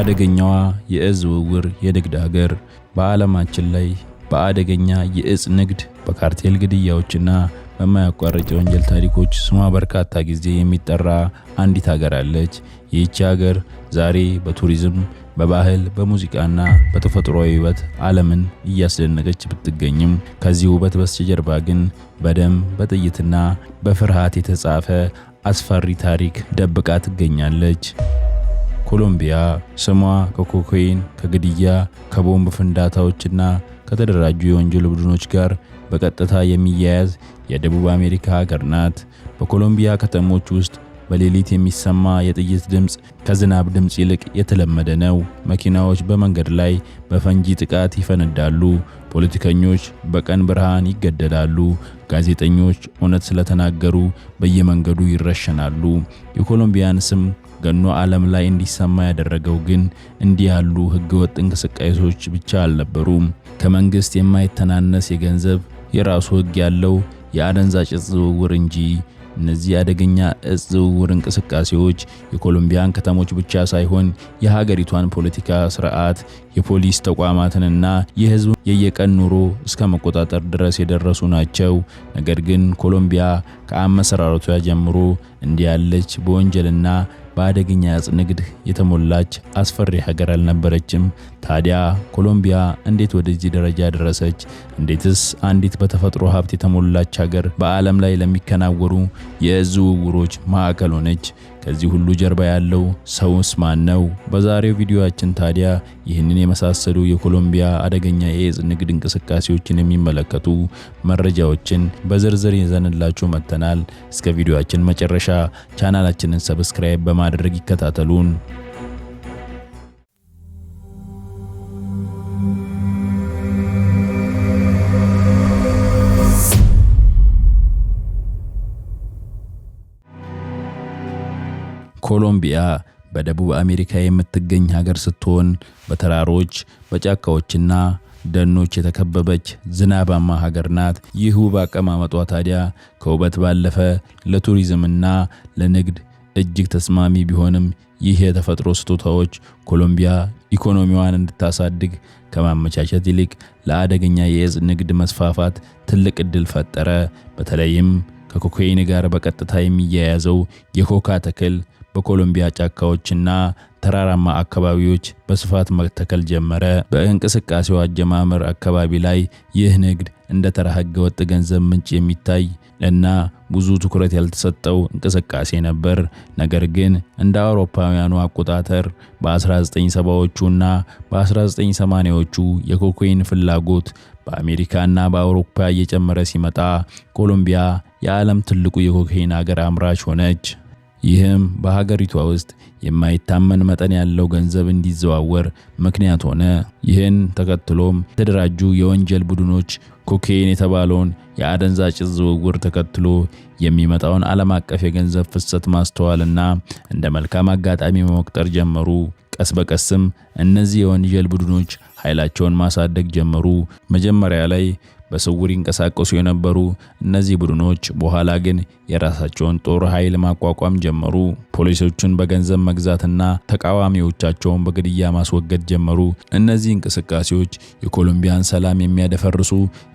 አደገኛዋ የእጽ ዝውውር የንግድ ሀገር በዓለማችን ላይ በአደገኛ የእጽ ንግድ በካርቴል ግድያዎችና በማያቋርጥ የወንጀል ታሪኮች ስሟ በርካታ ጊዜ የሚጠራ አንዲት ሀገር አለች። ይህች ሀገር ዛሬ በቱሪዝም፣ በባህል፣ በሙዚቃና በተፈጥሯዊ ውበት ዓለምን እያስደነቀች ብትገኝም ከዚህ ውበት በስተጀርባ ግን በደም በጥይትና በፍርሃት የተጻፈ አስፈሪ ታሪክ ደብቃ ትገኛለች። ኮሎምቢያ ስሟ ከኮካይን፣ ከግድያ፣ ከቦምብ ፍንዳታዎችና ከተደራጁ የወንጀል ቡድኖች ጋር በቀጥታ የሚያያዝ የደቡብ አሜሪካ ሀገር ናት። በኮሎምቢያ ከተሞች ውስጥ በሌሊት የሚሰማ የጥይት ድምጽ ከዝናብ ድምጽ ይልቅ የተለመደ ነው። መኪናዎች በመንገድ ላይ በፈንጂ ጥቃት ይፈነዳሉ። ፖለቲከኞች በቀን ብርሃን ይገደላሉ። ጋዜጠኞች እውነት ስለተናገሩ በየመንገዱ ይረሸናሉ። የኮሎምቢያን ስም ገኖ ዓለም ላይ እንዲሰማ ያደረገው ግን እንዲህ ያሉ ህገወጥ እንቅስቃሴዎች ብቻ አልነበሩም። ከመንግስት የማይተናነስ የገንዘብ የራሱ ህግ ያለው የአደንዛዥ እጽ ዝውውር እንጂ። እነዚህ አደገኛ እጽ ዝውውር እንቅስቃሴዎች የኮሎምቢያን ከተሞች ብቻ ሳይሆን የሀገሪቷን ፖለቲካ ስርዓት፣ የፖሊስ ተቋማትንና የህዝብ የየቀን ኑሮ እስከ መቆጣጠር ድረስ የደረሱ ናቸው። ነገር ግን ኮሎምቢያ ከአመሰራረቷ ጀምሮ እንዲህ ያለች በወንጀልና በአደገኛ እጽ ንግድ የተሞላች አስፈሪ ሀገር አልነበረችም። ታዲያ ኮሎምቢያ እንዴት ወደዚህ ደረጃ ደረሰች? እንዴትስ አንዲት በተፈጥሮ ሀብት የተሞላች ሀገር በዓለም ላይ ለሚከናወሩ የእጽ ዝውውሮች ማዕከል ሆነች? ከዚህ ሁሉ ጀርባ ያለው ሰውስ ማን ነው? በዛሬው ቪዲዮአችን ታዲያ ይህንን የመሳሰሉ የኮሎምቢያ አደገኛ የእጽ ንግድ እንቅስቃሴዎችን የሚመለከቱ መረጃዎችን በዝርዝር ይዘንላችሁ መጥተናል። እስከ ቪዲዮአችን መጨረሻ ቻናላችንን ሰብስክራይብ በማድረግ ይከታተሉን። ኮሎምቢያ በደቡብ አሜሪካ የምትገኝ ሀገር ስትሆን በተራሮች በጫካዎችና ደኖች የተከበበች ዝናባማ ሀገር ናት። ይህ ውብ አቀማመጧ ታዲያ ከውበት ባለፈ ለቱሪዝምና ለንግድ እጅግ ተስማሚ ቢሆንም ይህ የተፈጥሮ ስጦታዎች ኮሎምቢያ ኢኮኖሚዋን እንድታሳድግ ከማመቻቸት ይልቅ ለአደገኛ የእጽ ንግድ መስፋፋት ትልቅ ዕድል ፈጠረ። በተለይም ከኮካይን ጋር በቀጥታ የሚያያዘው የኮካ ተክል በኮሎምቢያ ጫካዎችና ተራራማ አካባቢዎች በስፋት መተከል ጀመረ። በእንቅስቃሴው አጀማመር አካባቢ ላይ ይህ ንግድ እንደ ተራ ህገወጥ ገንዘብ ምንጭ የሚታይ እና ብዙ ትኩረት ያልተሰጠው እንቅስቃሴ ነበር። ነገር ግን እንደ አውሮፓውያኑ አቆጣጠር በ1970ዎቹና በ1980ዎቹ የኮካይን ፍላጎት በአሜሪካና በአውሮፓ እየጨመረ ሲመጣ ኮሎምቢያ የዓለም ትልቁ የኮካይን ሀገር አምራች ሆነች። ይህም በሀገሪቷ ውስጥ የማይታመን መጠን ያለው ገንዘብ እንዲዘዋወር ምክንያት ሆነ። ይህን ተከትሎም የተደራጁ የወንጀል ቡድኖች ኮካይን የተባለውን የአደንዛዥ እጽ ዝውውር ተከትሎ የሚመጣውን ዓለም አቀፍ የገንዘብ ፍሰት ማስተዋልና እንደ መልካም አጋጣሚ መቁጠር ጀመሩ። ቀስ በቀስም እነዚህ የወንጀል ቡድኖች ኃይላቸውን ማሳደግ ጀመሩ። መጀመሪያ ላይ በስውር ይንቀሳቀሱ የነበሩ እነዚህ ቡድኖች በኋላ ግን የራሳቸውን ጦር ኃይል ማቋቋም ጀመሩ። ፖሊሶችን በገንዘብ መግዛትና ተቃዋሚዎቻቸውን በግድያ ማስወገድ ጀመሩ። እነዚህ እንቅስቃሴዎች የኮሎምቢያን ሰላም የሚያደፈርሱ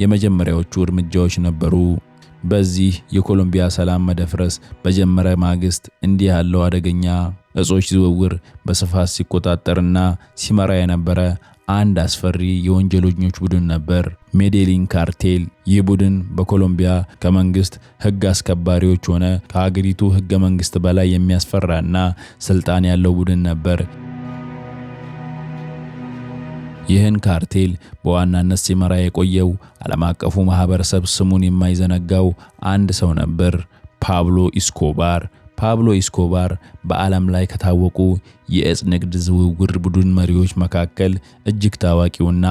የመጀመሪያዎቹ እርምጃዎች ነበሩ። በዚህ የኮሎምቢያ ሰላም መደፍረስ በጀመረ ማግስት እንዲህ ያለው አደገኛ እጾች ዝውውር በስፋት ሲቆጣጠርና ሲመራ የነበረ አንድ አስፈሪ የወንጀለኞች ቡድን ነበር፣ ሜዴሊን ካርቴል። ይህ ቡድን በኮሎምቢያ ከመንግስት ህግ አስከባሪዎች ሆነ ከሀገሪቱ ህገ መንግስት በላይ የሚያስፈራና ስልጣን ያለው ቡድን ነበር። ይህን ካርቴል በዋናነት ሲመራ የቆየው ዓለም አቀፉ ማህበረሰብ ስሙን የማይዘነጋው አንድ ሰው ነበር፣ ፓብሎ ኢስኮባር። ፓብሎ ኢስኮባር በዓለም ላይ ከታወቁ የእጽ ንግድ ዝውውር ቡድን መሪዎች መካከል እጅግ ታዋቂውና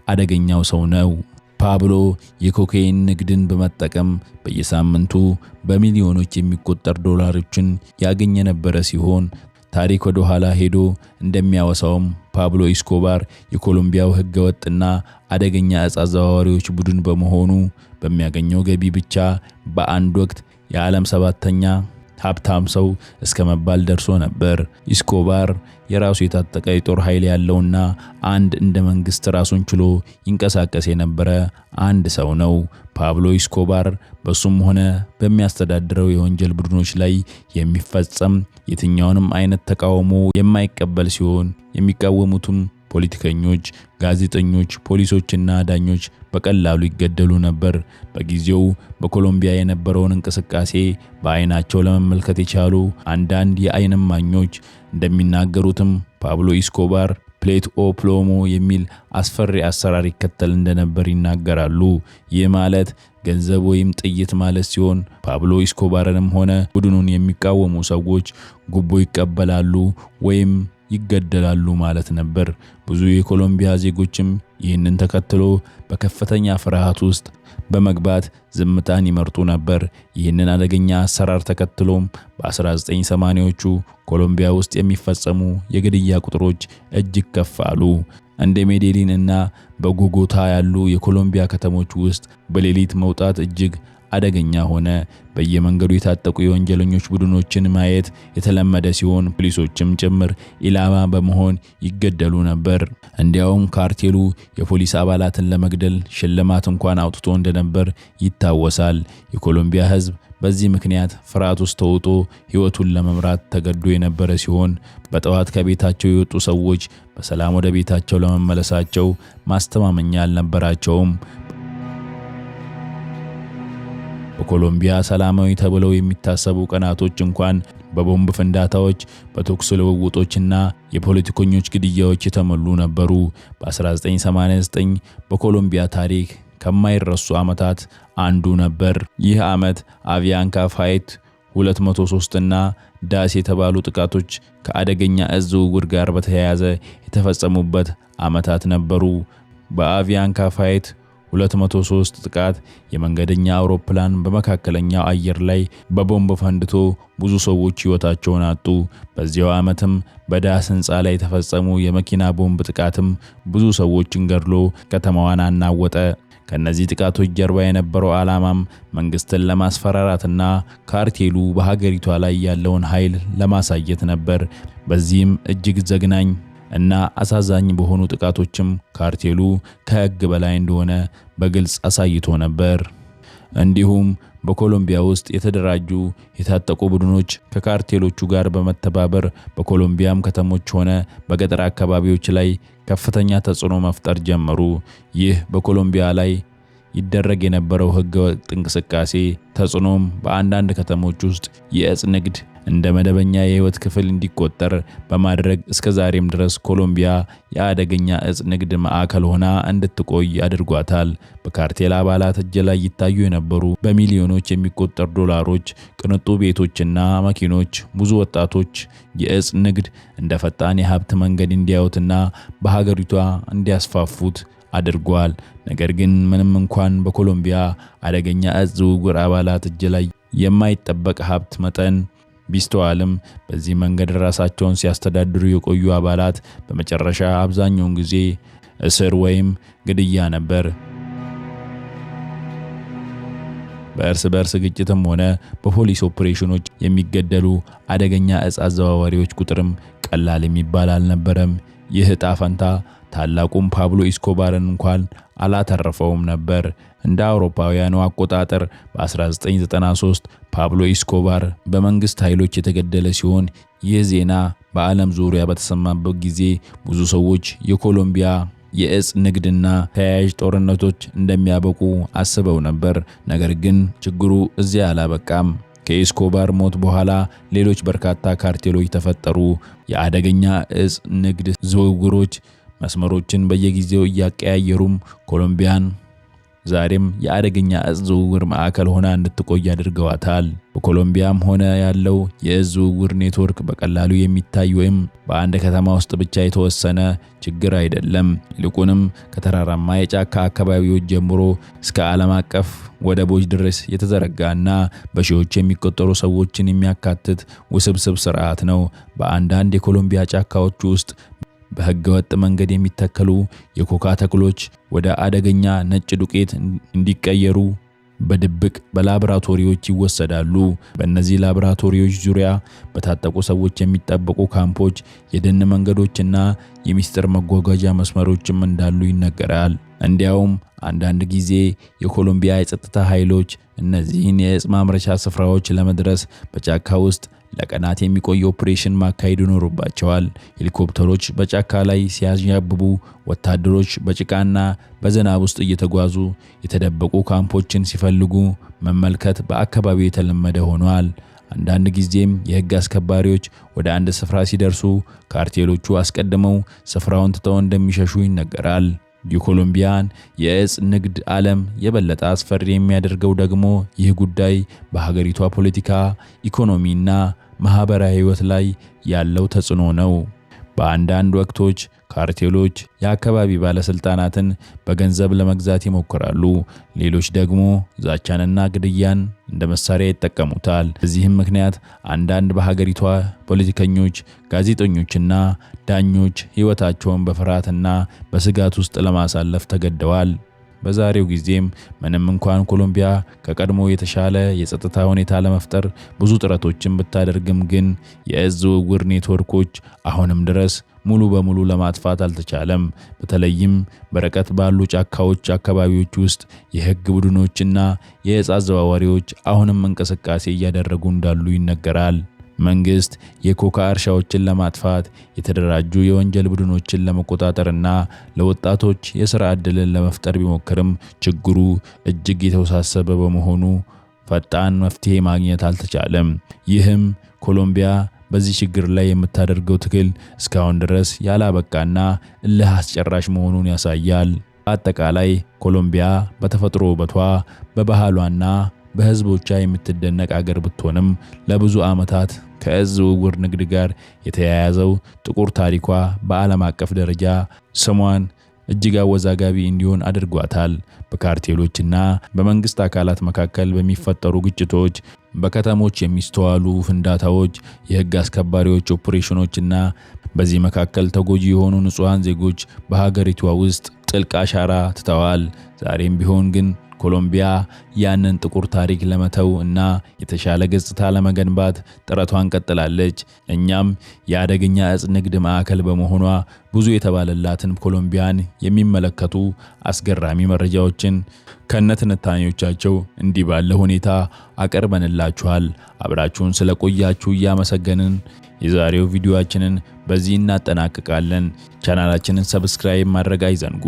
አደገኛው ሰው ነው። ፓብሎ የኮካይን ንግድን በመጠቀም በየሳምንቱ በሚሊዮኖች የሚቆጠር ዶላሮችን ያገኘ የነበረ ሲሆን ታሪክ ወደ ኋላ ሄዶ እንደሚያወሳውም ፓብሎ ኢስኮባር የኮሎምቢያው ህገወጥና አደገኛ እጽ አዘዋዋሪዎች ቡድን በመሆኑ በሚያገኘው ገቢ ብቻ በአንድ ወቅት የዓለም 7ኛ ሀብታም ሰው እስከ መባል ደርሶ ነበር። ኢስኮባር የራሱ የታጠቀ የጦር ኃይል ያለውና አንድ እንደ መንግስት ራሱን ችሎ ይንቀሳቀስ የነበረ አንድ ሰው ነው። ፓብሎ ኢስኮባር በሱም ሆነ በሚያስተዳድረው የወንጀል ቡድኖች ላይ የሚፈጸም የትኛውንም አይነት ተቃውሞ የማይቀበል ሲሆን የሚቃወሙትም ፖለቲከኞች፣ ጋዜጠኞች፣ ፖሊሶችና ዳኞች በቀላሉ ይገደሉ ነበር። በጊዜው በኮሎምቢያ የነበረውን እንቅስቃሴ በአይናቸው ለመመልከት የቻሉ አንዳንድ የአይን እማኞች እንደሚናገሩትም ፓብሎ ኢስኮባር ፕሌት ኦ ፕሎሞ የሚል አስፈሪ አሰራር ይከተል እንደነበር ይናገራሉ። ይህ ማለት ገንዘብ ወይም ጥይት ማለት ሲሆን ፓብሎ ኢስኮባርንም ሆነ ቡድኑን የሚቃወሙ ሰዎች ጉቦ ይቀበላሉ ወይም ይገደላሉ ማለት ነበር። ብዙ የኮሎምቢያ ዜጎችም ይህንን ተከትሎ በከፍተኛ ፍርሃት ውስጥ በመግባት ዝምታን ይመርጡ ነበር። ይህንን አደገኛ አሰራር ተከትሎም በ1980ዎቹ ኮሎምቢያ ውስጥ የሚፈጸሙ የግድያ ቁጥሮች እጅግ ከፍ አሉ። እንደ ሜዴሊን እና በቦጎታ ያሉ የኮሎምቢያ ከተሞች ውስጥ በሌሊት መውጣት እጅግ አደገኛ ሆነ። በየመንገዱ የታጠቁ የወንጀለኞች ቡድኖችን ማየት የተለመደ ሲሆን ፖሊሶችም ጭምር ኢላማ በመሆን ይገደሉ ነበር። እንዲያውም ካርቴሉ የፖሊስ አባላትን ለመግደል ሽልማት እንኳን አውጥቶ እንደነበር ይታወሳል። የኮሎምቢያ ሕዝብ በዚህ ምክንያት ፍርሃት ውስጥ ተውጦ ሕይወቱን ለመምራት ተገዶ የነበረ ሲሆን በጠዋት ከቤታቸው የወጡ ሰዎች በሰላም ወደ ቤታቸው ለመመለሳቸው ማስተማመኛ አልነበራቸውም። በኮሎምቢያ ሰላማዊ ተብለው የሚታሰቡ ቀናቶች እንኳን በቦምብ ፍንዳታዎች፣ በተኩስ ልውውጦችና የፖለቲከኞች ግድያዎች የተሞሉ ነበሩ። በ1989 በኮሎምቢያ ታሪክ ከማይረሱ ዓመታት አንዱ ነበር። ይህ ዓመት አቪያንካ ፋይት 203 እና ዳስ የተባሉ ጥቃቶች ከአደገኛ እጽ ዝውውር ጋር በተያያዘ የተፈጸሙበት ዓመታት ነበሩ። በአቪያንካ ፋይት 203 ጥቃት የመንገደኛ አውሮፕላን በመካከለኛው አየር ላይ በቦምብ ፈንድቶ ብዙ ሰዎች ሕይወታቸውን አጡ። በዚያው ዓመትም በዳስ ሕንፃ ላይ የተፈጸሙ የመኪና ቦምብ ጥቃትም ብዙ ሰዎችን ገድሎ ከተማዋን አናወጠ። ከነዚህ ጥቃቶች ጀርባ የነበረው ዓላማም መንግስትን ለማስፈራራትና ካርቴሉ በሀገሪቷ ላይ ያለውን ኃይል ለማሳየት ነበር። በዚህም እጅግ ዘግናኝ እና አሳዛኝ በሆኑ ጥቃቶችም ካርቴሉ ከሕግ በላይ እንደሆነ በግልጽ አሳይቶ ነበር። እንዲሁም በኮሎምቢያ ውስጥ የተደራጁ የታጠቁ ቡድኖች ከካርቴሎቹ ጋር በመተባበር በኮሎምቢያም ከተሞች ሆነ በገጠር አካባቢዎች ላይ ከፍተኛ ተጽዕኖ መፍጠር ጀመሩ። ይህ በኮሎምቢያ ላይ ይደረግ የነበረው ሕገወጥ እንቅስቃሴ ተጽዕኖም በአንዳንድ ከተሞች ውስጥ የእጽ ንግድ እንደ መደበኛ የህይወት ክፍል እንዲቆጠር በማድረግ እስከ ዛሬም ድረስ ኮሎምቢያ የአደገኛ እጽ ንግድ ማዕከል ሆና እንድትቆይ አድርጓታል። በካርቴል አባላት እጅ ላይ ይታዩ የነበሩ በሚሊዮኖች የሚቆጠሩ ዶላሮች፣ ቅንጡ ቤቶችና መኪኖች ብዙ ወጣቶች የእጽ ንግድ እንደ ፈጣን የሀብት መንገድ እንዲያዩትና በሀገሪቷ እንዲያስፋፉት አድርጓል። ነገር ግን ምንም እንኳን በኮሎምቢያ አደገኛ እጽ ዝውውር አባላት እጅ ላይ የማይጠበቅ ሀብት መጠን ቢስተዋልም በዚህ መንገድ ራሳቸውን ሲያስተዳድሩ የቆዩ አባላት በመጨረሻ አብዛኛውን ጊዜ እስር ወይም ግድያ ነበር። በእርስ በርስ ግጭትም ሆነ በፖሊስ ኦፕሬሽኖች የሚገደሉ አደገኛ እጽ አዘዋዋሪዎች ቁጥርም ቀላል የሚባል አልነበረም። ይህ ዕጣ ፈንታ ታላቁም ፓብሎ ኢስኮባርን እንኳን አላተረፈውም ነበር። እንደ አውሮፓውያኑ አቆጣጠር በ1993 ፓብሎ ኢስኮባር በመንግስት ኃይሎች የተገደለ ሲሆን ይህ ዜና በዓለም ዙሪያ በተሰማበት ጊዜ ብዙ ሰዎች የኮሎምቢያ የእጽ ንግድና ተያያዥ ጦርነቶች እንደሚያበቁ አስበው ነበር። ነገር ግን ችግሩ እዚያ አላበቃም። ከኢስኮባር ሞት በኋላ ሌሎች በርካታ ካርቴሎች ተፈጠሩ። የአደገኛ እጽ ንግድ ዝውውሮች መስመሮችን በየጊዜው እያቀያየሩም ኮሎምቢያን ዛሬም የአደገኛ እጽ ዝውውር ማዕከል ሆና እንድትቆይ አድርገዋታል። በኮሎምቢያም ሆነ ያለው የእጽ ዝውውር ኔትወርክ በቀላሉ የሚታይ ወይም በአንድ ከተማ ውስጥ ብቻ የተወሰነ ችግር አይደለም። ይልቁንም ከተራራማ የጫካ አካባቢዎች ጀምሮ እስከ ዓለም አቀፍ ወደቦች ድረስ የተዘረጋና በሺዎች የሚቆጠሩ ሰዎችን የሚያካትት ውስብስብ ስርዓት ነው። በአንዳንድ የኮሎምቢያ ጫካዎች ውስጥ በህገወጥ መንገድ የሚተከሉ የኮካ ተክሎች ወደ አደገኛ ነጭ ዱቄት እንዲቀየሩ በድብቅ በላቦራቶሪዎች ይወሰዳሉ። በእነዚህ ላቦራቶሪዎች ዙሪያ በታጠቁ ሰዎች የሚጠበቁ ካምፖች፣ የደን መንገዶችና የሚስጥር መጓጓዣ መስመሮችም እንዳሉ ይነገራል። እንዲያውም አንዳንድ ጊዜ የኮሎምቢያ የጸጥታ ኃይሎች እነዚህን የእጽ ማምረቻ ስፍራዎች ለመድረስ በጫካ ውስጥ ለቀናት የሚቆይ ኦፕሬሽን ማካሄድ ይኖርባቸዋል። ሄሊኮፕተሮች በጫካ ላይ ሲያዣብቡ፣ ወታደሮች በጭቃና በዝናብ ውስጥ እየተጓዙ የተደበቁ ካምፖችን ሲፈልጉ መመልከት በአካባቢው የተለመደ ሆኗል። አንዳንድ ጊዜም የሕግ አስከባሪዎች ወደ አንድ ስፍራ ሲደርሱ ካርቴሎቹ አስቀድመው ስፍራውን ትተው እንደሚሸሹ ይነገራል። የኮሎምቢያን የእጽ ንግድ ዓለም የበለጠ አስፈሪ የሚያደርገው ደግሞ ይህ ጉዳይ በሀገሪቷ ፖለቲካ፣ ኢኮኖሚና ማህበራዊ ሕይወት ላይ ያለው ተጽዕኖ ነው። በአንዳንድ ወቅቶች ካርቴሎች የአካባቢ ባለስልጣናትን በገንዘብ ለመግዛት ይሞክራሉ። ሌሎች ደግሞ ዛቻንና ግድያን እንደ መሳሪያ ይጠቀሙታል። በዚህም ምክንያት አንዳንድ በሀገሪቷ ፖለቲከኞች፣ ጋዜጠኞችና ዳኞች ሕይወታቸውን በፍርሃትና በስጋት ውስጥ ለማሳለፍ ተገደዋል። በዛሬው ጊዜም ምንም እንኳን ኮሎምቢያ ከቀድሞ የተሻለ የጸጥታ ሁኔታ ለመፍጠር ብዙ ጥረቶችን ብታደርግም ግን የእጽ ዝውውር ኔትወርኮች አሁንም ድረስ ሙሉ በሙሉ ለማጥፋት አልተቻለም። በተለይም በርቀት ባሉ ጫካዎች አካባቢዎች ውስጥ የሕግ ቡድኖችና የእጽ አዘዋዋሪዎች አሁንም እንቅስቃሴ እያደረጉ እንዳሉ ይነገራል። መንግስት የኮካ እርሻዎችን ለማጥፋት የተደራጁ የወንጀል ቡድኖችን ለመቆጣጠርና ለወጣቶች የሥራ ዕድልን ለመፍጠር ቢሞክርም ችግሩ እጅግ የተወሳሰበ በመሆኑ ፈጣን መፍትሄ ማግኘት አልተቻለም። ይህም ኮሎምቢያ በዚህ ችግር ላይ የምታደርገው ትግል እስካሁን ድረስ ያላበቃና እልህ አስጨራሽ መሆኑን ያሳያል። አጠቃላይ ኮሎምቢያ በተፈጥሮ ውበቷ፣ በባህሏና በህዝቦቿ የምትደነቅ አገር ብትሆንም ለብዙ ዓመታት ከእጽ ዝውውር ንግድ ጋር የተያያዘው ጥቁር ታሪኳ በዓለም አቀፍ ደረጃ ስሟን እጅግ አወዛጋቢ እንዲሆን አድርጓታል። በካርቴሎችና በመንግስት አካላት መካከል በሚፈጠሩ ግጭቶች፣ በከተሞች የሚስተዋሉ ፍንዳታዎች፣ የህግ አስከባሪዎች ኦፕሬሽኖችና በዚህ መካከል ተጎጂ የሆኑ ንጹሃን ዜጎች በሀገሪቷ ውስጥ ጥልቅ አሻራ ትተዋል። ዛሬም ቢሆን ግን ኮሎምቢያ ያንን ጥቁር ታሪክ ለመተው እና የተሻለ ገጽታ ለመገንባት ጥረቷን ቀጥላለች። እኛም የአደገኛ እጽ ንግድ ማዕከል በመሆኗ ብዙ የተባለላትን ኮሎምቢያን የሚመለከቱ አስገራሚ መረጃዎችን ከነትንታኔዎቻቸው እንዲህ ባለ ሁኔታ አቀርበንላችኋል። አብራችሁን ስለቆያችሁ እያመሰገንን የዛሬው ቪዲዮአችንን በዚህ እናጠናቅቃለን። ቻናላችንን ሰብስክራይብ ማድረግ አይዘንጉ።